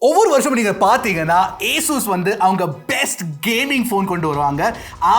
ஒவ்வொரு வருஷமும் நீங்க பாத்தீங்கன்னா Asus வந்து அவங்க பெஸ்ட் கேமிங் போன் கொண்டு வருவாங்க.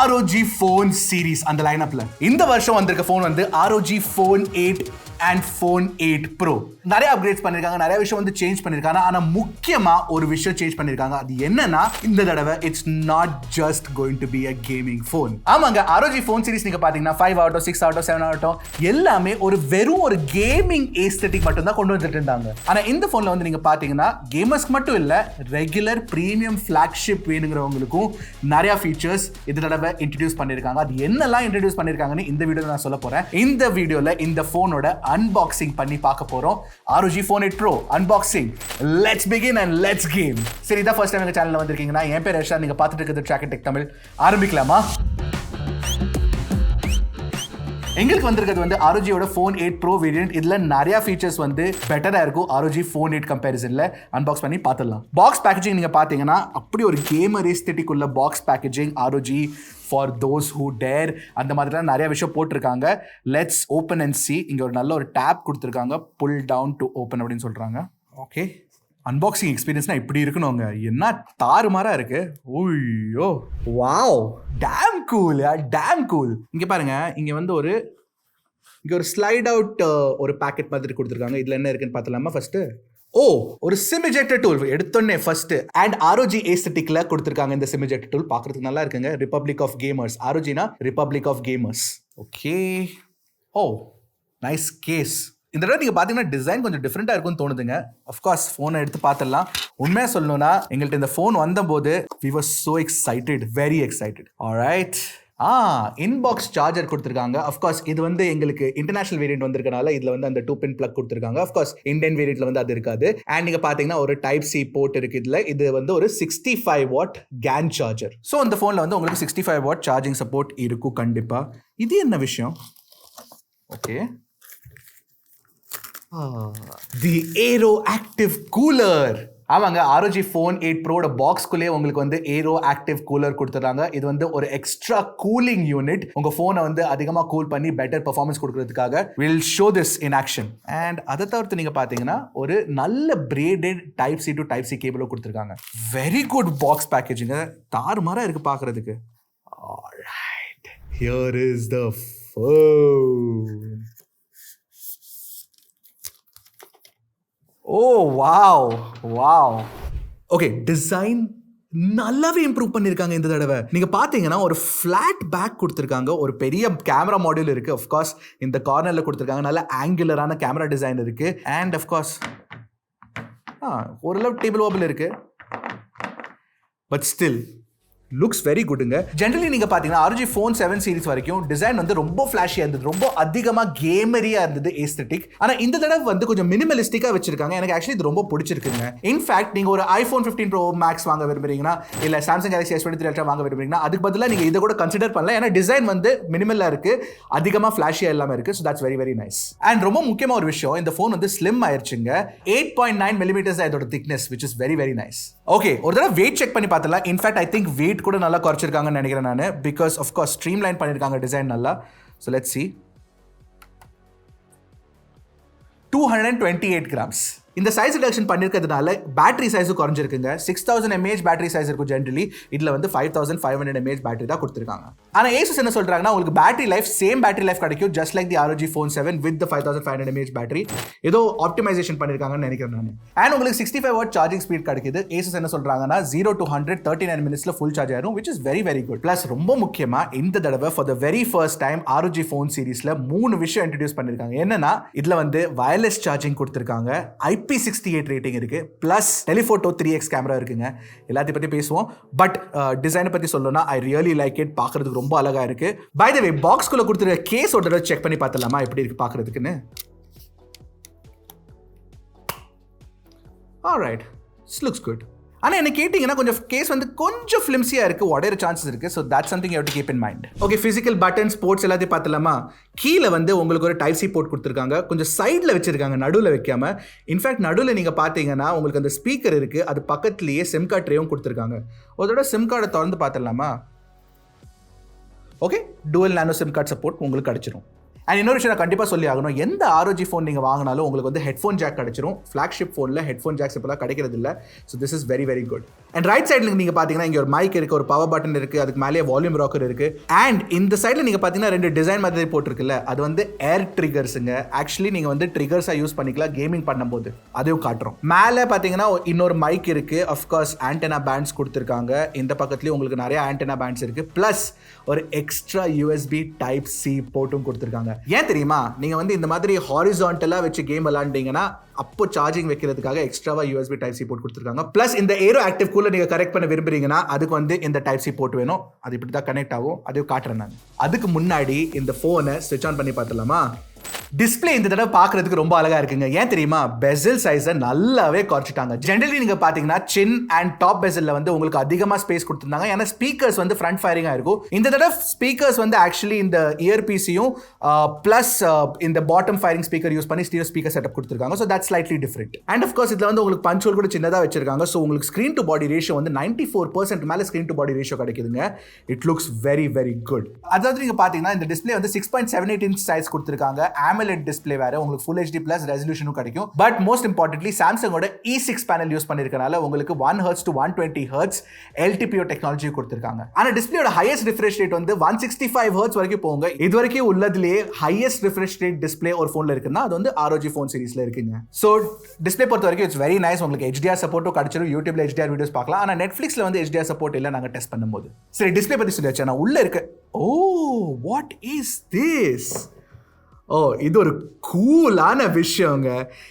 ROG Phone Series அந்த லைனப்ல இந்த வருஷம் வந்திருக்க போன் வந்து ROG Phone 8 and Phone 8 Pro. நிறைய அப்கிரேட்ஸ் பண்ணிருக்காங்க, நிறைய விஷயம் வந்து சேஞ்ச் பண்ணிருக்காங்க. ஆனா முக்கியமா ஒரு விஷயம் சேஞ்ச் பண்ணிருக்காங்க. அது என்னன்னா இந்த தடவை it's not just going to be a gaming phone. ஆமாங்க, ROG Phone Series நீங்க பாத்தீங்கன்னா 5 ஆகட்டும் 6 ஆகட்டும் 7 ஆகட்டும் எல்லாமே வெறும் ஒரு கேமிங் ஏஸ்தெட்டிக் மட்டும் தான் கொண்டு வந்துட்டு இருந்தாங்க. ஆனா இந்த போன்ல வந்து நீங்க பாத்தீங்கன்னா கேமர்ஸ்க்கு மட்டும் இல்ல, ரெகுலர் பிரீமியம் ஃபிளாக்ஷிப் வேணுங்கிறவங்களுக்கும் நிறைய ஃபீச்சர்ஸ் இந்த தடவை இன்ட்ரோடியூஸ் பண்ணிருக்காங்க. அது என்னெல்லாம் இன்ட்ரோடியூஸ் பண்ணிருக்காங்கன்னு இந்த வீடியோல நான் சொல்ல போறேன். இந்த வீடியோல இந்த போனோட அன்பாக்சிங் பண்ணி பார்க்க போறோம். ROG Phone 8 Pro unboxing. Let's begin and let's game. சரி, இதான் ஃபர்ஸ்ட் டைம் எங்க சேனல்ல வந்திருக்கீங்கன்னா என் பேர் ஹர்ஷா, நீங்க பார்த்துட்டு இருக்கிறது ட்ராக் டெக் தமிழ். ஆரம்பிக்கலாமா? எங்களுக்கு வந்திருக்கிறது வந்து ROG Phone 8 Pro வேரியன்ட். இதுல நிறைய ஃபீச்சர்ஸ் வந்து பெட்டரா இருக்கும் ROG Phone 8 கம்பேரிசன்ல. அன்பாக்ஸ் பண்ணி பார்த்துடலாம். பாக்ஸ் பேக்கேஜிங் நீங்க பாத்தீங்கன்னா அப்படி ஒரு கேமர் ஏஸ்தெட்டிக் உள்ள box packaging. ROG for those who dare அந்த மாதிரிலாம் நிறைய விஷயம் போட்டிருக்காங்க. Let's open and see. இங்க ஒரு நல்ல ஒரு டேப் கொடுத்துருக்காங்க, புல் டவுன் டு ஓப்பன் அப்படின்னு சொல்றாங்க. ஓகே, அன்பாக்சிங் எக்ஸ்பீரியன்ஸ்னா இப்படி இருக்கணுங்க. என்ன தாறுமாறா இருக்கு. ஓய்யோ, wow, damn cool, damn cool. இங்க பாருங்க, இங்க வந்து இங்க ஒரு ஸ்லைட் அவுட் ஒரு பேக்கெட் மாதிரி கொடுத்துருக்காங்க. இதுல என்ன இருக்குன்னு பார்த்தலாமா? ஃபர்ஸ்ட் ஒரு சிம் எஜெக்டர் டூல் எடுத்தோன்னே ஃபர்ஸ்ட். அண்ட் ROG ஏஸ்தெட்டிக்ல கொடுத்துருக்காங்க இந்த சிம் எஜெக்டர் டூல். பார்க்கறதுக்கு நல்லா இருக்குங்க. Republic of gamers. ROGனா republic of gamers. Okay, nice case. இந்த தடவை நீங்க பாத்தீங்கன்னா டிசைன் கொஞ்சம் டிஃப்ரெண்டா இருக்கும்னு தோணுதுங்க. அஃப்கோர்ஸ் போனை எடுத்து பார்த்துடலாம். உண்மையா சொல்லணும்னா எங்கள்கிட்ட இந்த போன் வந்தபோது we were so excited, very excited. alright, inbox charger கொடுத்துருக்காங்க. அஃப்கோர்ஸ் இது வந்து எங்களுக்கு இன்டர்நேஷனல் வேரியன்ட் வந்திருக்கனால இதுல வந்து அந்த 2 பின் பிளக் கொடுத்துருக்காங்க. அஃப்கோர்ஸ் இந்தியன் வேரியன்ட்ல வந்து அது இருக்காது. அண்ட் நீங்க பாத்தீங்கன்னா ஒரு டைப் சி போர்ட் இருக்கு. இது வந்து ஒரு 65 வாட் GAN சார்ஜர். ஸோ இந்த போன்ல வந்து உங்களுக்கு 65 வாட் சார்ஜிங் சப்போர்ட் இருக்கும் கண்டிப்பா. இது என்ன விஷயம்? ஓகே, தி ஏரோ ஆக்டிவ் கூலர். ஆமாங்க, ROG Phone 8 Pro பாக்ஸ்குள்ளே உங்களுக்கு வந்து ஏரோ ஆக்டிவ் கூலர் கொடுத்துறாங்க. இது வந்து ஒரு எக்ஸ்ட்ரா கூலிங் யூனிட். உங்க போனை வந்து அதிகமா கூல் பண்ணி பெட்டர் பெர்ஃபார்மன்ஸ் கொடுக்கறதுக்காக will show this in action. And அதை தவிர்த்து நீங்க பாத்தீங்கன்னா ஒரு நல்ல braided type C to type C கேபிளும் கொடுத்துருக்காங்க. வெரி குட் பாக்ஸ் பேக்கேஜிங், தாறுமாறா இருக்கு பாக்குறதுக்கு. Alright, here is the phone. Wow. Okay, design நல்லாவே இம்ப்ரூவ் பண்ணிருக்காங்க இந்த தடவை. நீங்க பாத்தீங்கன்னா ஒரு ஃபிளாட் பேக் கொடுத்துருக்காங்க. ஒரு பெரிய கேமரா மாடியூல் இருக்கு. ஆஃப்கோர்ஸ் இந்த கார்னர்ல கொடுத்துருக்காங்க. நல்ல ஆங்குலரான கேமரா டிசைன் இருக்கு. அண்ட் ஆஃப்கோர்ஸ் ஓரளவு டேபிள் வாபிள் இருக்கு. பட் ஸ்டில் லுக்ஸ் வெரி குட்ங்க. ஜென்ரலி நீங்க பாத்தீங்கன்னா ROG Phone 7 சீரிஸ் வரைக்கும் டிசைன் வந்து ரொம்ப ஃபிளாஷியா இருந்தது, ரொம்ப அதிகமா கேமரியா இருந்தது ஏஸ்தெட்டிக். ஆனா இந்த தடவை வந்து கொஞ்சம் மினிமலிஸ்டிக்கா வச்சிருக்காங்க. எனக்கு ஆக்சுவலி இது ரொம்ப பிடிச்சிருக்குங்க. இன்ஃபேக்ட் நீங்க ஒரு iPhone 15 Pro Max வாங்க விரும்புறீங்கன்னா, இல்ல Samsung Galaxy S23 Ultra வாங்க விரும்புறீங்கன்னா அதுக்கு பதிலா நீங்க இதை கூட கன்சிடர் பண்ணலாம். ஏன்னா டிசைன் வந்து மினிமலா இருக்கு, அதிகமா ஃபிளாஷியா இல்லாம இருக்கு. So that's very very nice. And ரொம்ப முக்கியமா ஒரு விஷயம், இந்த போன் வந்து ஸ்லிம் ஆயிருச்சுங்க. 8.9 millimeters இதோட thickness, which is very very nice. Okay, ஒரு தடவை வெயிட் செக் பண்ணி பார்த்தலாம். இன்ஃபேக்ட் ஐ திங்க் வெயிட் கூட நல்லா குறைச்சிருக்காங்கன்னு நினைக்கிறேன் நான். பிகாஸ் ஆஃப் கோர்ஸ் ஸ்ட்ரீம்லைன் பண்ணிருக்காங்க டிசைன் நல்லா. So let's see, 228 grams. இந்த சைஸ் ரிடக்ஷன் பண்ணிருக்கிறதுனால பேட்டரி சைஸும் குறைஞ்சிருக்குங்க. 6000 mAh பேட்டரி சைஸ் இருக்கும் ஜென்ரலி. இதுல வந்து 5500 mAh பேட்டரி தான் கொடுத்துருக்காங்க. ஆனா Asus என்ன சொல்றாங்கன்னா உங்களுக்கு battery life same battery life கிடைக்கும், just like the ROG Phone 7 with the 5500 mAh battery. ஏதோ ஆப்டிமைசேஷன் பண்ணிருக்காங்கன்னு நினைக்கிறேன் நான். அண்ட் உங்களுக்கு 65 வாட் சார்ஜிங் ஸ்பீட் கிடைக்குது. Asus என்ன சொல்றாங்கன்னா 0 to 100 39 மினிட்ஸ்ல ஃபுல் சார்ஜ் ஆயிரும், which is very very good. Plus ரொம்ப முக்கியமா இந்த தடவை for the very first time ROG Phone சீரிஸ்ல 3 விஷயம் இன்ட்ரோடியூஸ் பண்ணிருக்காங்க. என்னன்னா இதுல வந்து வயர்லெஸ் சார்ஜிங் கொடுத்துருக்காங்க, IP68 ரேட்டிங் இருக்கு, பிளஸ் டெலிஃபோட்டோ 3x கேமரா இருக்குங்க. எல்லாத்தையும் பத்தி பேசுவோம். பட் டிசைனை பத்தி சொல்லணும்னா ஐ ரியலி லைக் இட். பார்க்கிறதுக்கு ரொம்ப அழகா இருக்கு. பை த வே, பாக்ஸ்குள்ள கொடுத்துருக்க கேஸ் ஒரு தடவை செக் பண்ணி பார்த்தலாமா எப்படி இருக்கு பார்க்கிறதுக்குன்னு. Alright, this looks good. ஆனா என்ன கேட்டீங்கன்னா கொஞ்சம் கேஸ் வந்து கொஞ்சம் ஃபிலிம்ஸியா இருக்கு, உடையிற சான்சஸ் இருக்கு. So that's something you have to keep in mind. Okay, physical buttons, ports எல்லாத்தையும் பார்த்தலாமா. கீழே வந்து உங்களுக்கு ஒரு டைப் சி போர்ட் கொடுத்துருக்காங்க, கொஞ்சம் சைடில் வச்சிருக்காங்க, நடுவில் வைக்காம. இன்ஃபேக்ட் நடுவில் நீங்கள் பார்த்தீங்கன்னா உங்களுக்கு அந்த ஸ்பீக்கர் இருக்கு, அது பக்கத்துலேயே சிம் கார்டு ட்ரேவும் கொடுத்துருக்காங்க. ஒரு தடவை சிம் கார்டை திறந்து பார்த்துடலாமா. Okay, dual nano sim card support உங்களுக்கு கிடைச்சிரும். அண்ட் இன்னொரு விஷயம் நான் கண்டிப்பாக சொல்லி ஆகணும், எந்த ROG ஃபோன் நீங்கள் வாங்கினாலும் உங்களுக்கு வந்து ஹெட்ஃபோன் ஜாக் கிடைச்சிரும். ஃப்ளாக்ஷிப் ஃபோனில் ஹெட்ஃபோன் ஜாக்ஸ் இப்போலாம் கிடைக்கிறது இல்லை. So this is very very good. And right சைடில் நீங்கள் பார்த்தீங்கன்னா இங்கே ஒரு மைக் இருக்குது, ஒரு பவர் பட்டன் இருக்குது, அதுக்கு மேலேயே வால்யூம் ராக்கர் இருக்குது. அண்ட் இந்த சைடில் நீங்கள் பார்த்தீங்கன்னா 2 டிசைன் மாதிரி போட்டிருக்குல்ல, அது வந்து ஏர் ட்ரிகர்ஸுங்க. ஆக்சுவலி நீங்கள் வந்து ட்ரிகர்ஸாக யூஸ் பண்ணிக்கலாம் கேமிங் பண்ணும்போது, அதையும் காட்டுறோம். மேலே பார்த்தீங்கன்னா இன்னொரு மைக் இருக்குது, அஃப்கோர்ஸ் ஆண்டனா பேண்ட்ஸ் கொடுத்துருக்காங்க. இந்த பக்கத்துலேயும் உங்களுக்கு நிறைய ஆண்டனா பேண்ட்ஸ் இருக்குது, ப்ளஸ் ஒரு எக்ஸ்ட்ரா USB Type-C போர்ட்டும் கொடுத்துருக்காங்க. ஏன் தெரியுமா, நீங்கள் வந்து இந்த மாதிரி ஹாரிசான்டலாக வச்சு கேம் விளாண்டிங்கன்னா அப்போ சார்ஜிங் வைக்கிறதுக்காக எக்ஸ்ட்ராவா USB Type-C போர்ட் கொடுத்துருக்காங்க. ப்ளஸ் இந்த ஏரோ ஆக்டிவ் கூலர் நீங்கள் கரெக்ட் பண்ண விரும்புறீங்கன்னா அதுக்கு வந்து இந்த Type-C போர்ட் வேணும். அது இப்படி தான் கனெக்ட் ஆகும், அதையும் காட்டுறேன் நான். அதுக்கு முன்னாடி இந்த ஃபோனை ஸ்விட்ச் ஆன் பண்ணி பார்த்துலாமா? டிஸ்பிளே இந்த தடவை பார்க்கறதுக்கு ரொம்ப அழகா இருக்குங்க. ஏன் தெரியுமா, பெசல் சைஸை நல்லாவே குறைச்சிட்டாங்க. ஜென்ரலி நீங்க பாத்தீங்கன்னா சின் அண்ட் டாப் பெசல்ல வந்து உங்களுக்கு அதிகமா ஸ்பேஸ் கொடுத்திருந்தாங்க. ஏன்னா ஸ்பீக்கர்ஸ் வந்து ஃப்ரண்ட் ஃபயரிங்கா இருக்கும். இந்த தடவை ஸ்பீக்கர்ஸ் வந்து ஆக்சுவலி இந்த இயர் பீஸையும் பிளஸ் இந்த பாட்டம் ஃபயரிங் ஸ்பீக்கர் யூஸ் பண்ணி ஸ்டீரியோ ஸ்பீக்கர் செட்டப் கொடுத்திருக்காங்க. So that's slightly different. And half course இதுல வந்து உங்களுக்கு பஞ்ச் ஹோல் கூட சின்னதா வச்சிருக்காங்க. ஸோ உங்களுக்கு ஸ்கிரீன் டு பாடி ரேஷியோ வந்து 94% மேல ஸ்கிரீன் டு பாடி ரேஷியோ கிடைக்குதுங்க. It looks very very good. அதாவது நீங்க பாத்தீங்கன்னா இந்த டிஸ்பிளே வந்து 6.78 inch சைஸ் கொடுத்திருக்காங்க. AMOLED டிஸ்பிளே வேற, உங்களுக்கு Full HD Plus ரெசல்யூஷனும் கிடைக்கும். பட் மோஸ்ட் இம்பார்ட்டன்ட்லி சாம்சங்கோட E6 பேனல் யூஸ் பண்ணிருக்கனால உங்களுக்கு 1 Hz to 120 Hz LTPO technology கொடுத்திருக்காங்க. ஆனா டிஸ்பிளேயோட ஹையஸ்ட் ரிஃப்ரெஷ் ரேட் வந்து 165 Hz வரைக்கும் போங்க. இது வரைக்கும் உள்ளதுலயே ஹையஸ்ட் ரிஃப்ரெஷ் ரேட் டிஸ்பிளே ஒரு போன்ல இருக்குன்னா அது வந்து ROG ஃபோன் சீரிஸ்ல இருக்குங்க. சோ டிஸ்பிளே பொறுத்த வரைக்கும் இட்ஸ் வெரி நைஸ். உங்களுக்கு HDR சப்போர்ட்டும் கிடைச்சிரும். யூடியூப்ல HDR வீடியோஸ் பார்க்கலாம். ஆனா நெட்ஃபிளிக்ஸ்ல வந்து HDR சப்போர்ட் இல்ல நாங்க டெஸ்ட் பண்ணும்போது. சரி, டிஸ்பிளே பத்தி சொல்லியாச்சு. நான் உள்ள இருக்கு. ஓ, வாட் இஸ் திஸ்? ஓ, இது ஒரு கூலான விஷயங்க.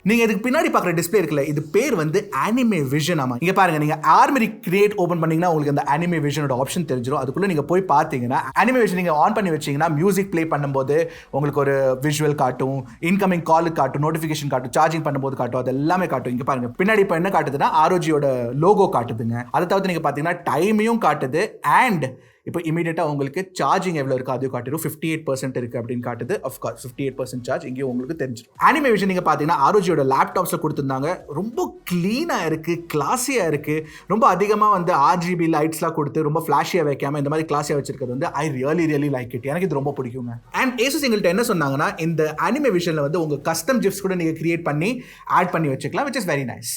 நீங்க இதுக்கு பின்னாடி பார்க்குற டிஸ்பிளே இருக்குல்ல, இது பேர் வந்து அனிமே விஷன். ஆமா, இங்க பாருங்க, நீங்க ஆர்மரி கிரியேட் ஓபன் பண்ணீங்கன்னா உங்களுக்கு அந்த அனிமே விஷனோட ஆப்ஷன் தெரிஞ்சிடும். அதுக்குள்ள நீங்க போய் பார்த்தீங்கன்னா அனிமே விஷன் நீங்க ஆன் பண்ணி வச்சீங்கன்னா மியூசிக் ப்ளே பண்ணும்போது உங்களுக்கு ஒரு விஷுவல் காட்டும், இன்கமிங் கால் காட்டும், நோட்டிஃபிகேஷன் காட்டும், சார்ஜிங் பண்ணும்போது காட்டும், அது எல்லாமே காட்டும். இங்க பாருங்க, பின்னாடி இப்போ என்ன காட்டுதுன்னா ROGயோட லோகோ காட்டுதுங்க. அதை தவிர்த்து நீங்க பார்த்தீங்கன்னா டைமையும் காட்டுது. அண்ட் இப்போ இமீடியட்டாக உங்களுக்கு சார்ஜிங் எவ்வளோ இருக்குது அதையும் காட்டிடும். 58% இருக்குது அப்படின்னு காட்டுது. அஃப்கோர்ஸ் 58% சார்ஜ் இங்கேயும் உங்களுக்கு தெரிஞ்சிடும். அனிமே விஷன் நீங்கள் பார்த்தீங்கன்னா ROGயோட லேப்டாப்ஸில் கொடுத்துருந்தாங்க. ரொம்ப க்ளீனாக இருக்குது, கிளாஸியாக இருக்குது. ரொம்ப அதிகமாக வந்து RGB லைட்ஸ்லாம் கொடுத்து ரொம்ப ஃப்ளாஷியாக வைக்காமல் இந்த மாதிரி கிளாஸியாக வச்சிருக்கிறது வந்து ஐ ரியலி லைக் இட். எனக்கு இது ரொம்ப பிடிக்குங்க. அண்ட் ஏசஸ் எங்கள்கிட்ட என்ன சொன்னாங்கன்னா, இந்த அனிமே விஷனில் வந்து உங்கள் கஸ்டம் ஜிப்ஸ் கூட நீங்கள் கிரியேட் பண்ணி ஆட் பண்ணி வச்சுக்கலாம், which is very nice.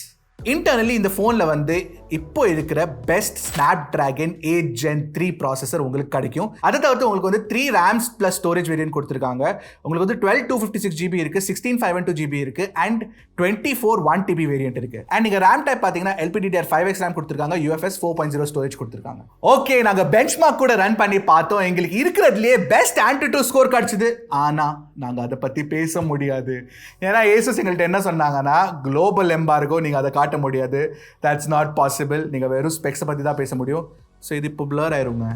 Internally இந்த ஃபோனில் வந்து இப்போ இருக்கிற பெஸ்ட் Snapdragon 8 Gen 3 ப்ராசஸர் உங்களுக்கு கிடைக்கும். அதை தவிர்த்து உங்களுக்கு வந்து 3 RAM ப்ளஸ் ஸ்டோரேஜ் வேரியன்ட் கொடுத்துருக்காங்க. உங்களுக்கு வந்து 12 256 GB இருக்குது, 16 512 GB இருக்குது, அண்ட் 24 1 TB வேரியன்ட் இருக்குது. அண்ட் நீங்கள் RAM டைப் பார்த்தீங்கன்னா LPDDR5X RAM கொடுத்துருக்காங்க, UFS 4.0 ஸ்டோரேஜ் கொடுத்துருக்காங்க. ஓகே, நாங்கள் பெஞ்ச் மார்க் கூட ரன் பண்ணி பார்த்தோம். எங்களுக்கு இருக்கிறதுலேயே பெஸ்ட் AnTuTu ஸ்கோர் கிடச்சிது. ஆனால் நாங்கள் அதை பற்றி பேச முடியாது. ஏன்னா ஏசஸ் எங்கள்கிட்ட என்ன சொன்னாங்கன்னா, குளோபல் எம்பார்கோ, நீங்கள் அதை காட்ட முடியாது. That's not possible. நீங்கள் வெறும் ஸ்பெக்ஸை பற்றி தான் பேச முடியும். ஸோ இது இப்போ பிளர் ஆயிருங்க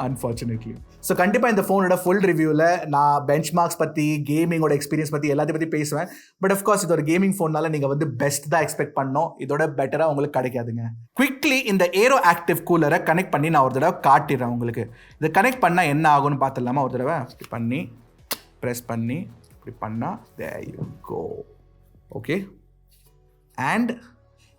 அன்ஃபார்ச்சுனேட்லி. ஸோ கண்டிப்பாக இந்த ஃபோனோட ஃபுல் ரிவ்யூவில் நான் பெஞ்ச் மார்க்ஸ் பற்றி, கேமிங்கோட எக்ஸ்பீரியன்ஸ் பற்றி எல்லாத்தையும் பற்றி பேசுவேன். பட் அஃப்கோர்ஸ் இது ஒரு கேமிங் ஃபோன்னால நீங்கள் வந்து பெஸ்ட் தான் எக்ஸ்பெக்ட் பண்ணோம். இதோட பெட்டராக உங்களுக்கு கிடைக்காதுங்க. குவிக்லி இந்த ஏரோ ஆக்டிவ் கூலரை கனெக்ட் பண்ணி நான் ஒரு தடவை காட்டிடுறேன் உங்களுக்கு. இதை கனெக்ட் பண்ணால் என்ன ஆகும்னு பார்த்துடலாமா? ஒரு தடவை இப்படி பண்ணி ப்ரெஸ் பண்ணி இப்படி பண்ணால் there you go. Okay, and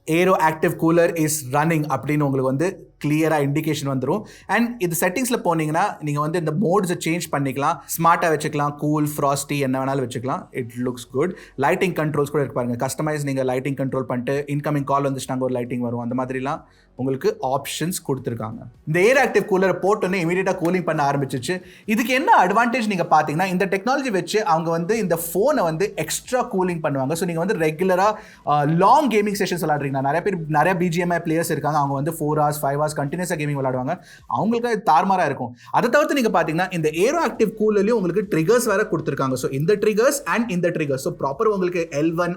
aero active cooler is running அப்படின்னு உங்களுக்கு வந்து கிளியராக இண்டிகேஷன் வந்துடும். அண்ட் இது செட்டிங்ஸில் போனீங்கன்னா நீங்கள் வந்து இந்த மோட்ஸை சேஞ்ச் பண்ணிக்கலாம். ஸ்மார்ட்டாக வச்சுக்கலாம், கூல், ஃப்ராஸ்டி, என்ன வேணாலும் வச்சுக்கலாம். It looks good. Lighting controls கூட இருக்கு பாருங்க. கஸ்டமைஸ் நீங்கள் லைட்டிங் கண்ட்ரோல் பண்ணிட்டு இன்கமிங் கால் வந்துச்சுனாங்க ஒரு லைட்டிங் வரும். அந்த மாதிரிலாம் உங்களுக்கு ஆப்ஷன்ஸ் கொடுத்துருக்காங்க. இந்த ஏர் ஆக்டிவ் கூலரை போட்டோன்னே இமீடியட்டாக கூலிங் பண்ண ஆரம்பிச்சிச்சு. இதுக்கு என்ன அட்வான்டேஜ் நீங்கள் பார்த்தீங்கன்னா, இந்த டெக்னாலஜி வச்சு அவங்க வந்து இந்த ஃபோனை வந்து எக்ஸ்ட்ரா கூலிங் பண்ணுவாங்க. ஸோ நீங்கள் வந்து ரெகுலராக லாங் கேமிங் செஷன்ஸ் விளாட்றீங்கன்னா, நிறைய BGMI பிளேயர்ஸ் இருக்காங்க, அவங்க வந்து 4 hours 5 hours கண்டினியூஸாக கேமிங் விளாடுவாங்க. அவங்களுக்கு அது தார்மாராக இருக்கும். அதை தவிர்த்து நீங்கள் பார்த்தீங்கன்னா இந்த ஏரோ ஆக்டிவ் கூலர்லேயும் உங்களுக்கு ட்ரிகர்ஸ் வேறு கொடுத்துருக்காங்க. ஸோ இந்த ட்ரிகர்ஸ் அண்ட் இந்த ட்ரிகர்ஸ், ஸோ ப்ராப்பர் உங்களுக்கு L1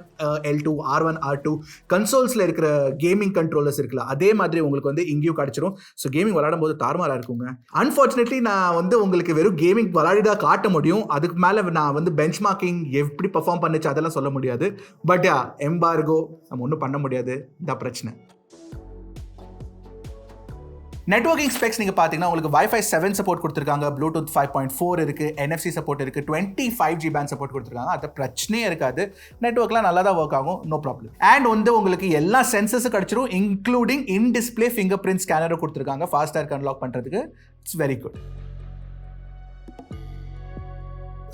L2 R1 R2 கன்சோல்ஸில் இருக்கிற கேமிங் கண்ட்ரோலர்ஸ் இருக்குல்ல, அதே மாதிரி உங்களுக்கு வந்து இங்கேயும் கிடைச்சிரும். ஸோ கேமிங் விளையாடும் போது தார்மாரா இருக்குங்க. அன்ஃபார்ச்சுனேட்லி நான் வந்து உங்களுக்கு வெறும் கேமிங் விளையாடிதான் காட்ட முடியும். அதுக்கு மேலே நான் வந்து பெஞ்ச் மார்க்கிங் எப்படி பெர்ஃபார்ம் பண்ணுச்சு அதெல்லாம் சொல்ல முடியாது. பட் எம்பார்கோ நம்ம ஒன்றும் பண்ண முடியாது, இதான் பிரச்சனை. நெட்வொர்க்கிங் ஸ்பெக்ஸ் நீங்கள் பார்த்தீங்கன்னா உங்களுக்கு Wi-Fi 7 சப்போர்ட் கொடுத்துருக்காங்க, Bluetooth 5.4 இருக்குது, NFC சப்போர்ட் இருக்குது, 25G பேண்ட் சப்போர்ட் கொடுத்துருக்காங்க. அது பிரச்சனையே இருக்காது. நெட்வொர்க்லாம் நல்லா தான் ஒர்க் ஆகும், நோ ப்ராப்ளம். அண்ட் வந்து உங்களுக்கு எல்லா சென்சஸும் கிடச்சிரும், including in display fingerprint ஸ்கேனரும் கொடுத்துருக்காங்க ஃபாஸ்ட்டாக அன்லாக் பண்ணுறதுக்கு. It's very good.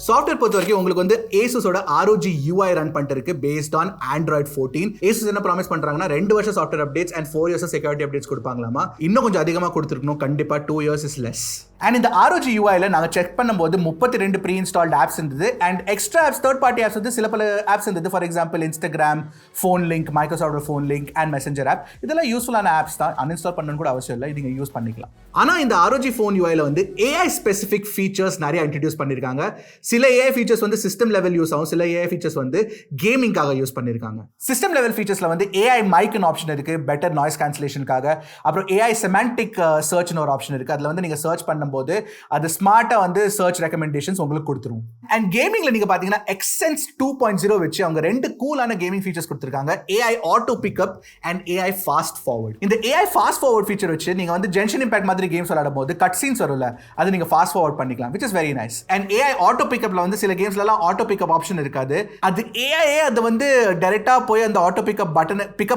சாஃப்ட்வேர் பொறுத்த வரைக்கும் உங்களுக்கு வந்து ஏசுஸோட ROG UI ரன் பண்ணிட்டு இருக்கு பேஸ்ட் ஆன் Android 14. ஏசுஸ் என்ன ப்ராமிஸ் பண்றாங்கன்னா 2 வருஷம் software updates and 4 years security updates கொடுப்பாங்களாமா. இன்னும் கொஞ்சம் அதிகமாக கொடுத்துருக்கணும் கண்டிப்பா. 2 years is less. அண்ட் இந்த ROG UIல நாங்கள் செக் பண்ணும்போது 32 ப்ரீ இன்ஸ்டால்ட் ஆப்ஸ் இருந்தது and extra apps third party apps வந்து சில பல ஆப்ஸ் இருந்தது. For example Instagram, phone link, Microsoft phone link and messenger app. இதெல்லாம் யூஸ்ஃபுல்லான ஆப்ஸ் தான், அன்இன்ஸ்டால் பண்ணணும் கூட அவசியம் இல்லை, இது நீங்கள் யூஸ் பண்ணிக்கலாம். ஆனால் இந்த ROG ஃபோன் UIல வந்து AI ஸ்பெசிஃபிக் ஃபீச்சர்ஸ் நிறைய இன்ட்ரடியூஸ் பண்ணியிருக்காங்க. சில AI ஃபீச்சர்ஸ் வந்து சிஸ்டம் லெவல் யூஸ் ஆகும், சில AI ஃபீச்சர்ஸ் வந்து கேமிங்காக யூஸ் பண்ணியிருக்காங்க. சிஸ்டம் லெவல் ஃபீச்சர்ஸ்ல வந்து AI மைக்னு ஆப்ஷன் இருக்கு, பெட்டர் நாய்ஸ் கேன்சலேஷனுக்காக. அப்புறம் AI செமான்டிக் சர்ச்னு ஒரு ஆப்ஷன் இருக்கு. அதில் வந்து நீங்கள் சர்ச் பண்ணும்போது அது ஸ்மார்ட்டா வந்து சர்ச் ரெக்கமெண்டேஷன்ஸ் உங்களுக்கு கொடுத்துரும். அண்ட் கேமிங்ல நீங்க பாத்தீங்கன்னா Xsense 2.0 வச்சு அவங்க 2 கூலான கேமிங் ஃபீச்சர்ஸ் கொடுத்திருக்காங்க. AI auto pickup and AI fast forward. இந்த AI ஃபாஸ்ட் ஃபார்வர்ட் ஃபீச்சர் வச்சு நீங்க வந்து ஜென்ஷன் இம்பாக்ட் மாதிரி கேம்ஸ் விளையாடும்போது கட் சீன்ஸ் வரும்ல, அது நீங்க ஃபாஸ்ட் ஃபார்வர்ட் பண்ணிக்கலாம், which is very nice. And AI auto பிக்கப்ல வந்து சில கேம்ஸ்ல எல்லாம் ஆட்டோ பிக்கப் ஆப்ஷன் இருக்காது. அது AI அது வந்து டைரக்டா போய் அந்த ஆட்டோ பிக்கப்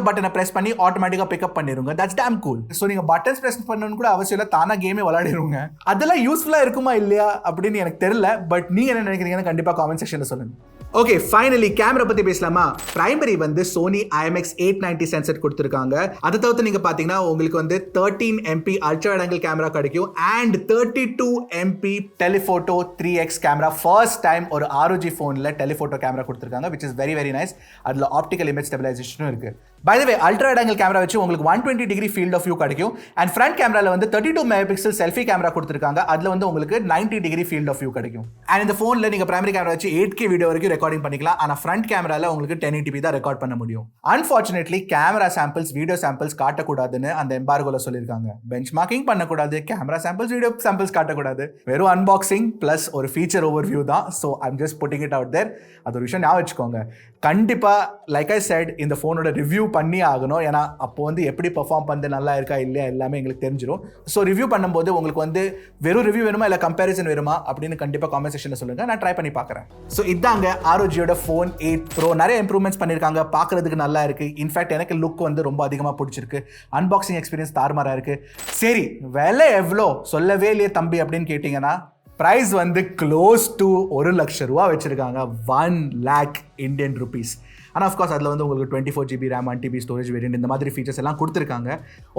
பட்டனை பிரஸ் பண்ணி ஆட்டோமேட்டிக்கா பிக்கப் பண்ணிருங்க. That's damn cool. சோ நீங்க பட்டன்ஸ் பிரஸ் பண்ணனும் கூட அவசியம் இல்ல, தானா கேமே விளையாடிருங்க. அதெல்லாம் யூஸ்ஃபுல்லா இருக்குமா இல்லையா அப்படின்னு எனக்கு தெரியல, பட் நீங்க என்ன நினைக்கிறீங்கன்னு கண்டிப்பா காமெண்ட் செக்ஷன்ல சொல்லுங்க. ஓகே, ஃபைனலி கேமரா பத்தி பேசலாமா? பிரைமரி வந்து Sony IMX890 சென்சர் கொடுத்திருக்காங்க. அதை தவிர்த்து நீங்க பாத்தீங்கன்னா உங்களுக்கு வந்து 13 MP ultra wide angle camera கிடைக்கும் and 32 MP telephoto 3x camera. First time ஒரு ROG போன்ல டெலிஃபோட்டோ கேமரா கொடுத்திருக்காங்க, which is very very nice. அதுல ஆப்டிகல் இமேஜ் ஸ்டெபிலைசேஷனும் இருக்கு. By the way, ultra wide angle camera வச்சு உங்களுக்கு 120 டிகிரி ஃபீல்ட் ஆஃப் வியூ கிடைக்கும் அண்ட் ஃப்ரண்ட் கேமரால வந்து 32 மெகாபிக்சல் செல்ஃபி கேமரா கொடுத்திருக்காங்க. அதுல வந்து உங்களுக்கு 90 டிகிரி ஃபீல்ட் ஆஃப் வியூ கிடைக்கும். அண்ட் இந்த போன்ல நீங்க பிரைமரி கேமரா வச்சு 8K வீடியோ வரைக்கும் ரெக்கார்டிங் பண்ணிக்கலாம். ஆனா ஃப்ரண்ட் கேமரால உங்களுக்கு 1080p தான் ரெக்கார்ட் பண்ண முடியும். Unfortunately camera samples, video samples காட்டக்கூடாதுன்னு அந்த எம்பார்கோல சொல்லியிருக்காங்க. பெஞ்ச் மார்க்கிங் பண்ணக்கூடாது, கேமரா சாம்பிள்ஸ், வீடியோ சாம்பிள்ஸ் காட்டக்கூடாது. வெறும் அன்பாக்சிங் பிளஸ் ஒரு ஃபீச்சர் ஓவர் வியூ தான். So I'm just putting it out there. அது ஒரு விஷயம் ஞாபகம் வச்சுக்கோங்க. கண்டிப்பா லைக் ஐ செட் இந்த ஃபோனோட ரிவ்யூ பண்ணி ஆகணும். ஏன்னா அப்போ வந்து எப்படி பெர்ஃபார்ம் பண்ணது, நல்லா இருக்கா இல்லையா எல்லாமே எங்களுக்கு தெரிஞ்சிடும். ஸோ ரிவ்யூ பண்ணும்போது உங்களுக்கு வந்து வெறும் ரிவ்யூ வேணுமா இல்லை கம்பேரிசன் வேணுமா அப்படின்னு கண்டிப்பாக காமெண்ட் செக்ஷனில் சொல்லுங்க, நான் ட்ரை பண்ணி பார்க்குறேன். ஸோ இதாங்க ROGயோட ஃபோன் 8 Pro. நிறைய இம்ப்ரூவ்மெண்ட்ஸ் பண்ணியிருக்காங்க, பார்க்கறதுக்கு நல்லா இருக்கு. இன்ஃபேக்ட் எனக்கு லுக் வந்து ரொம்ப அதிகமாக பிடிச்சிருக்கு. அன்பாக்சிங் எக்ஸ்பீரியன்ஸ் தாறுமாறா இருக்கு. சரி, விலை எவ்வளோ சொல்லவே இல்லையே தம்பி அப்படின்னு கேட்டிங்கன்னா, பிரைஸ் வந்து க்ளோஸ் டு 1 லட்சம் ரூபா வச்சிருக்காங்க. 1 lakh Indian rupees. ஆனால் ஆஃப்கோர்ஸ் அதில் வந்து உங்களுக்கு 24GB RAM, 1TB storage variant, இந்த மாதிரி ஃபீச்சர்ஸ் எல்லாம் கொடுத்துருக்காங்க.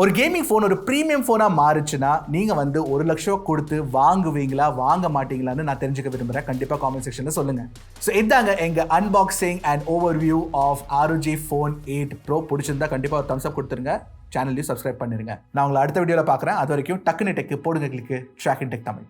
ஒரு கேமிங் ஃபோன் ஒரு ப்ரீமியம் ஃபோனாக மாறுச்சுன்னா நீங்கள் வந்து 1 லட்சம் கொடுத்து வாங்குவீங்களா வாங்க மாட்டீங்களான்னு நான் தெரிஞ்சுக்க விரும்புகிறேன். கண்டிப்பாக காமெண்ட் செக்ஷனில் சொல்லுங்கள். ஸோ இதாங்க எங்கள் unboxing and overview of ROG Phone 8 Pro. பிடிச்சிருந்தா கண்டிப்பாக ஒரு தம்ஸ் அப் கொடுத்துருங்க, சேனல்லையும் சப்ஸ்கிரைப் பண்ணிருங்க. நான் உங்களை அடுத்த வீடியோவில் பார்க்குறேன். அது வரைக்கும் டக்குனு டெக்கு போடுங்க, கிளிக்கு ட்ராக் இன் டெக் தமிழ்.